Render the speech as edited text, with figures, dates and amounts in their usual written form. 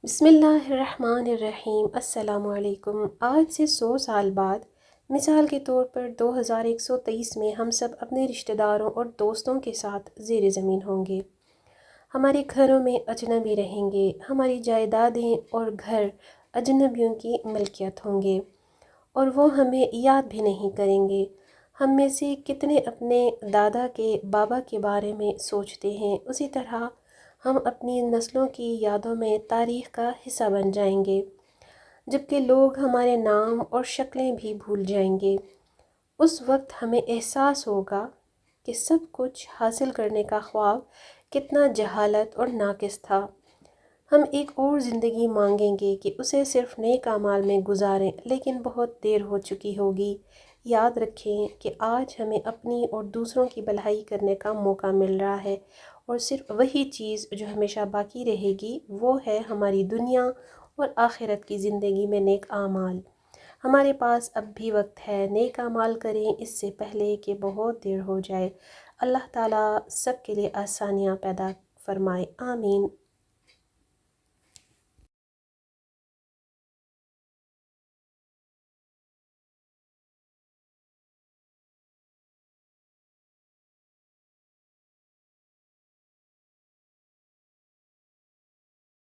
بسم اللہ الرحمن الرحیم۔ السلام علیکم۔ آج سے 100 سال بعد مثال کے طور پر 2123 میں ہم سب اپنے رشتہ داروں اور دوستوں کے ساتھ زیر زمین ہوں گے۔ ہمارے گھروں میں اجنبی رہیں گے، ہماری جائیدادیں اور گھر اجنبیوں کی ملکیت ہوں گے اور وہ ہمیں یاد بھی نہیں کریں گے۔ ہم میں سے کتنے اپنے دادا کے بابا کے بارے میں سوچتے ہیں، اسی طرح ہم اپنی نسلوں کی یادوں میں تاریخ کا حصہ بن جائیں گے، جبکہ لوگ ہمارے نام اور شکلیں بھی بھول جائیں گے۔ اس وقت ہمیں احساس ہوگا کہ سب کچھ حاصل کرنے کا خواب کتنا جہالت اور ناقص تھا۔ ہم ایک اور زندگی مانگیں گے کہ اسے صرف نیک اعمال میں گزاریں، لیکن بہت دیر ہو چکی ہوگی۔ یاد رکھیں کہ آج ہمیں اپنی اور دوسروں کی بھلائی کرنے کا موقع مل رہا ہے، اور صرف وہی چیز جو ہمیشہ باقی رہے گی وہ ہے ہماری دنیا اور آخرت کی زندگی میں نیک اعمال۔ ہمارے پاس اب بھی وقت ہے، نیک اعمال کریں اس سے پہلے کہ بہت دیر ہو جائے۔ اللہ تعالیٰ سب کے لیے آسانیاں پیدا فرمائے، آمین۔